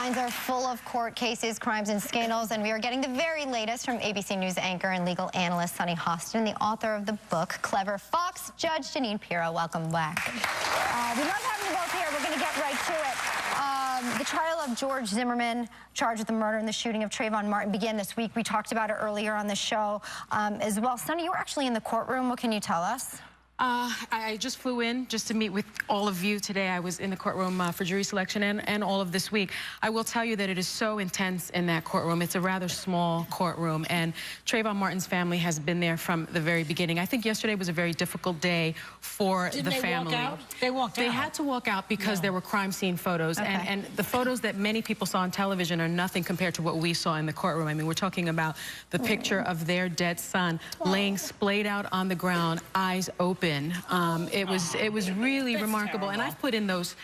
Headlines are full of court cases, crimes, and scandals, and we are getting the very latest from ABC News anchor and legal analyst Sunny Hostin, the author of the book Clever Fox, Judge Jeanine Pirro. Welcome back. We love having you both here. We're going to get right to it. The trial of George Zimmerman, charged with the murder and the shooting of Trayvon Martin, began this week. We talked about it earlier on the show as well. Sunny, you were actually in the courtroom. What can you tell us? I just flew in just to meet with all of you today. I was in the courtroom for jury selection and all of this week. I will tell you that it is so intense in that courtroom. It's a rather small courtroom, and Trayvon Martin's family has been there from the very beginning. I think yesterday was a very difficult day for the family. Walk out? They walked out. They had to walk out because there were crime scene photos, and the photos that many people saw on television are nothing compared to what we saw in the courtroom. I mean, we're talking about the picture of their dead son laying splayed out on the ground, eyes open. It was really remarkable, and I've put in those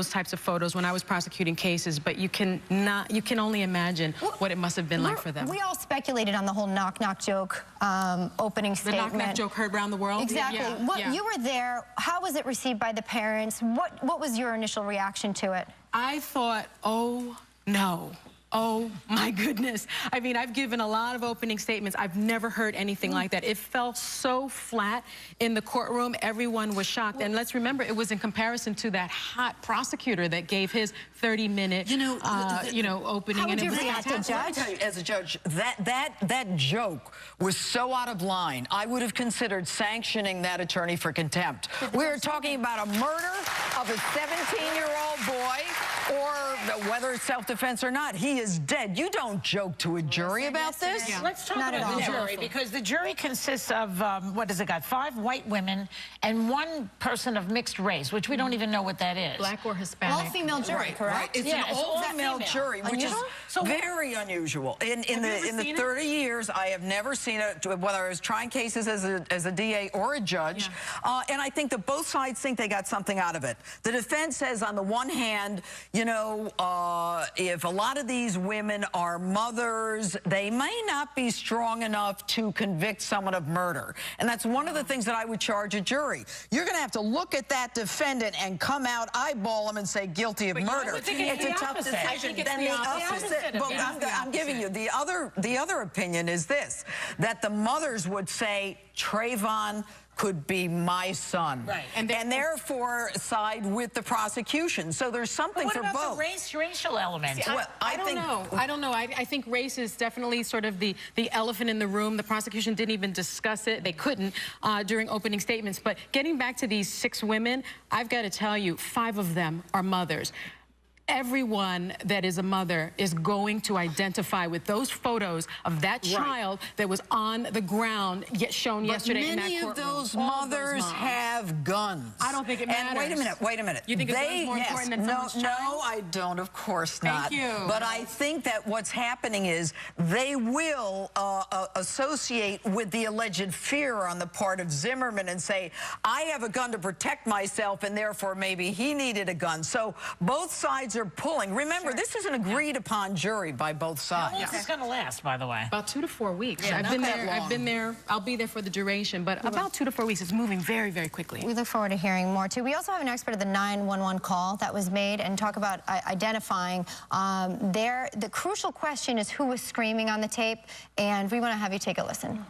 types of photos when I was prosecuting cases, but you can only imagine what it must have been like for them. We all speculated on the whole knock-knock joke opening statement. The knock-knock joke heard around the world? Exactly. You were there. How was it received by the parents? What was your initial reaction to it? I thought, oh no. Oh my goodness. I mean, I've given a lot of opening statements. I've never heard anything like that. It fell so flat in the courtroom. Everyone was shocked. And let's remember, it was in comparison to that hot prosecutor that gave his 30-minute, opening. How would you react, Judge? Let me tell you, as a judge, that joke was so out of line. I would have considered sanctioning that attorney for contempt. We're talking about a murder of a 17-year-old boy, or whether it's self-defense or not. He is dead. You don't joke to a jury about this. Yeah. Let's talk about the jury, because the jury consists of, what has it got, 5 white women and 1 person of mixed race, which we don't even know what that is. Black or Hispanic. All-female jury, correct? It's an all-female jury, which is very unusual. In the 30 years, I have never seen it, whether I was trying cases as a DA or a judge, and I think that both sides think they got something out of it. The defense says, on the one hand, if a lot of these women are mothers, they may not be strong enough to convict someone of murder. And that's one of the things that I would charge a jury. You're going to have to look at that defendant and come out, eyeball him, and say guilty of murder. It's a tough decision. Then the opposite. I'm giving you the other opinion is this: that the mothers would say Trayvon could be my son, and therefore side with the prosecution. So there's something for both. What about the racial element? See, I don't know. I think race is definitely sort of the elephant in the room. The prosecution didn't even discuss it. They couldn't during opening statements. But getting back to these 6 women, I've got to tell you, 5 of them are mothers. Everyone that is a mother is going to identify with those photos of that child that was on the ground shown yesterday in that courtroom. Many of those mothers have guns. I don't think it matters. And wait a minute. You think it's more important than someone's child? No, I don't, of course not. Thank you. But I think that what's happening is they will associate with the alleged fear on the part of Zimmerman and say, I have a gun to protect myself, and therefore maybe he needed a gun. So both sides are pulling. Remember, this is an agreed-upon jury by both sides. How long is this going to last, by the way? About 2 to 4 weeks. Yeah, I've been there. I'll be there for the duration, but about 2 to 4 weeks. It's moving very, very quickly. We look forward to hearing more, too. We also have an expert of the 911 call that was made and talk about identifying. The crucial question is who was screaming on the tape, and we want to have you take a listen.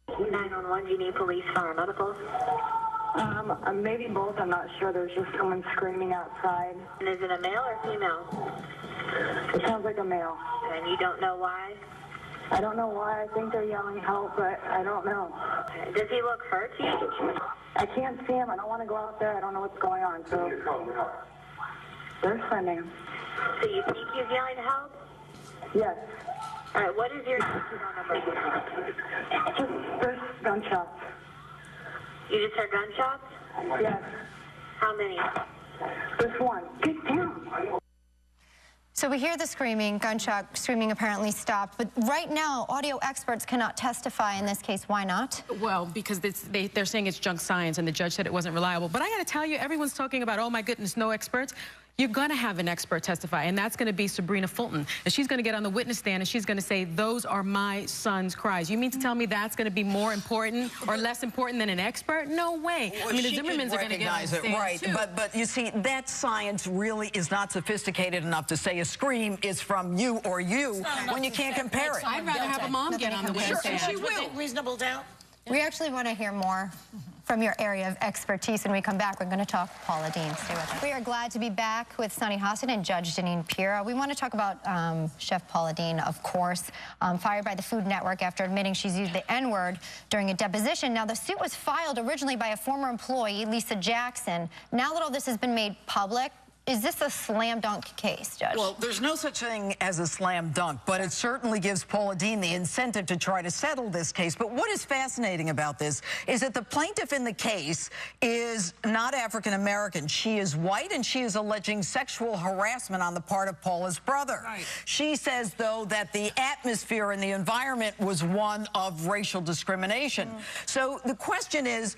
911, do you need police, fire, medical? Maybe both. I'm not sure. There's just someone screaming outside. And is it a male or female? It sounds like a male. And you don't know why? I don't know why. I think they're yelling help, but I don't know. Does he look hurt to you? I can't see him. I don't want to go out there. I don't know what's going on. So they're sending him. So you think he's yelling help? Yes. All right, what is your number? Just there's gunshots. You just heard gunshots? Yes. How many? Just one. Get down. So we hear the screaming, gunshot screaming apparently stopped, but right now, audio experts cannot testify in this case. Why not? Well, because they're saying it's junk science, and the judge said it wasn't reliable. But I got to tell you, everyone's talking about, oh my goodness, no experts. you're going to have an expert testify, and that's going to be Sabrina Fulton. And she's going to get on the witness stand, and she's going to say, those are my son's cries. You mean to tell me that's going to be more important or less important than an expert? No way. Well, I mean, the Zimmermans are going to get on the stand, right, too. But you see, that science really is not sophisticated enough to say a scream is from you or you when you can't compare it. I'd rather have a mom get on the witness stand. She will. Reasonable doubt. We actually want to hear more from your area of expertise. When we come back, we're going to talk Paula Deen. Stay with us. We are glad to be back with Sunny Hostin and Judge Jeanine Pirro. We want to talk about Chef Paula Deen, of course, fired by the Food Network after admitting she's used the N-word during a deposition. Now, the suit was filed originally by a former employee, Lisa Jackson. Now that all this has been made public, is this a slam dunk case, Judge? Well, there's no such thing as a slam dunk, but it certainly gives Paula Deen the incentive to try to settle this case. But what is fascinating about this is that the plaintiff in the case is not African American. She is white, and she is alleging sexual harassment on the part of Paula's brother. Right. She says, though, that the atmosphere and the environment was one of racial discrimination. So the question is,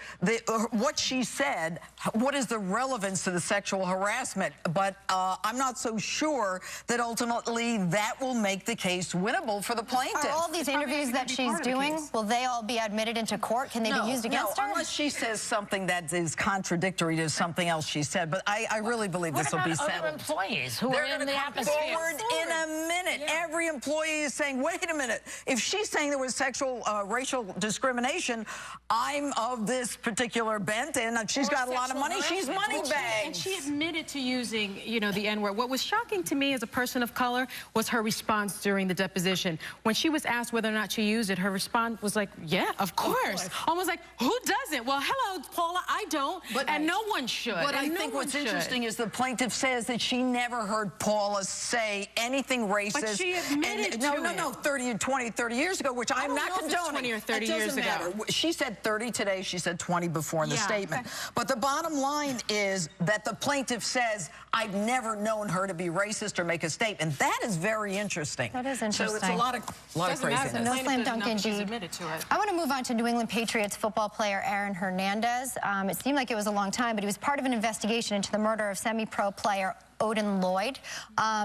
what she said, what is the relevance to the sexual harassment? But I'm not so sure that ultimately that will make the case winnable for the plaintiff. Are all these interviews that she's doing, will they all be admitted into court? Can they be used against her? Unless she says something that is contradictory to something else she said. But I really believe this will be settled. What about other employees who are in the atmosphere? Forward in a minute. Yeah. Every employee is saying, wait a minute, if she's saying there was sexual, racial discrimination, I'm of this particular bent, and she's got a lot of money. She's money bagged. And she admitted to using, you know, the N-word. What was shocking to me as a person of color was her response during the deposition. When she was asked whether or not she used it, her response was like, yeah, of course. Almost like, who doesn't? Well, hello, Paula, I don't, and no one should. But I think what's interesting is the plaintiff says that she never heard Paula say anything racist. But she admitted to it. No, 30 years ago, which I'm not condoning. 20 or 30 years ago. She said 30 today. She said 20 before in the statement. But the bottom line is that the plaintiff says, I've never known her to be racist or make a statement. That is very interesting. That is interesting. So it's a lot of craziness. So no slam dunk indeed. I want to move on to New England Patriots football player Aaron Hernandez. It seemed like it was a long time, but he was part of an investigation into the murder of semi-pro player Odin Lloyd.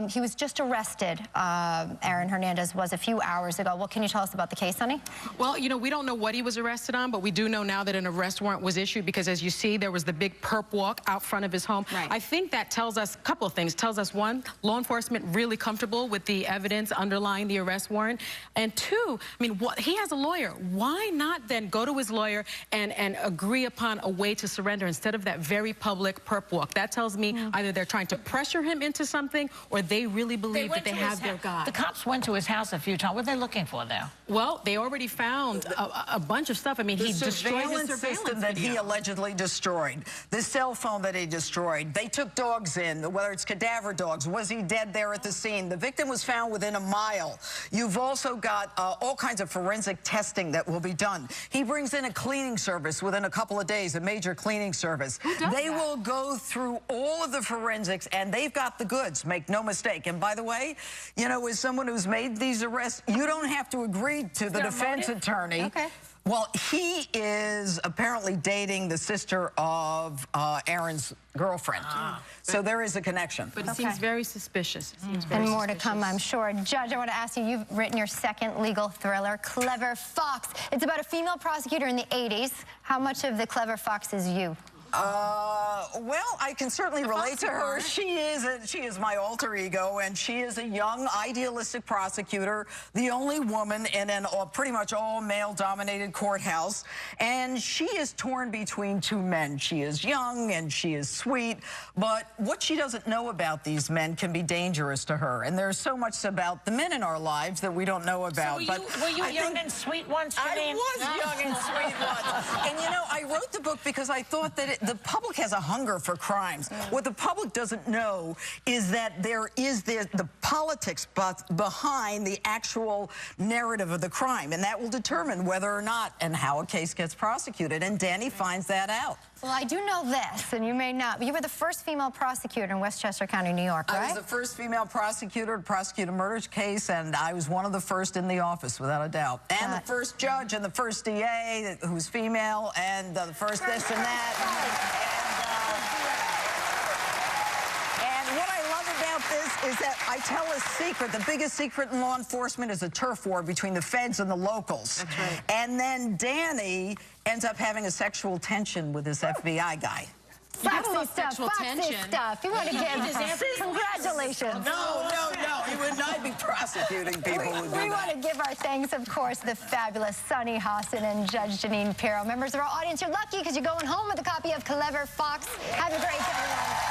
He was just arrested, Aaron Hernandez was, a few hours ago. What can you tell us about the case, Sunny? Well, you know, we don't know what he was arrested on, but we do know now that an arrest warrant was issued because, as you see, there was the big perp walk out front of his home. Right. I think that tells us a couple of things. It tells us, one, law enforcement really comfortable with the evidence underlying the arrest warrant. And two, I mean, he has a lawyer. Why not then go to his lawyer and agree upon a way to surrender instead of that very public perp walk? That tells me either they're trying to pressure him into something, or they really believe that they have their guy. The cops went to his house a few times. What are they looking for there? Well, they already found a bunch of stuff. I mean, he destroyed the surveillance system that he allegedly destroyed, the cell phone that he destroyed. They took dogs in, whether it's cadaver dogs. Was he dead there at the scene? The victim was found within a mile. You've also got all kinds of forensic testing that will be done. He brings in a cleaning service within a couple of days, a major cleaning service. They will go through all of the forensics, and they've got the goods, make no mistake. And by the way, you know, as someone who's made these arrests, you don't have to agree to the defense attorney. Okay. Well, he is apparently dating the sister of Aaron's girlfriend. So there is a connection. But it seems very suspicious. And more to come, I'm sure. Judge, I want to ask you, you've written your second legal thriller, Clever Fox. It's about a female prosecutor in the 80s. How much of the Clever Fox is you? Well, I can certainly relate to her. She is my alter ego, and she is a young, idealistic prosecutor, the only woman in an pretty much all male-dominated courthouse, and she is torn between two men. She is young and she is sweet, but what she doesn't know about these men can be dangerous to her, and there's so much about the men in our lives that we don't know about. So were you young and sweet once, Jeanine? I was young and sweet once. And you know, I wrote the book because I thought that the public has a hunger for crimes. What the public doesn't know is that there is the politics behind the actual narrative of the crime, and that will determine whether or not and how a case gets prosecuted, and Danny finds that out. Well, I do know this, and you may not, but you were the first female prosecutor in Westchester County, New York, right? I was the first female prosecutor to prosecute a murder case, and I was one of the first in the office, without a doubt. And the first judge and the first DA who's female, and the first this and that. And what this is that I tell a secret. The biggest secret in law enforcement is a turf war between the feds and the locals. That's right. And then Danny ends up having a sexual tension with this FBI guy. Foxy stuff. You want to give congratulations. No. He would not be prosecuting people who do that. We want to give our thanks, of course, to the fabulous Sunny Hostin and Judge Jeanine Pirro. Members of our audience, you're lucky because you're going home with a copy of Clever Fox. Have a great day, everyone.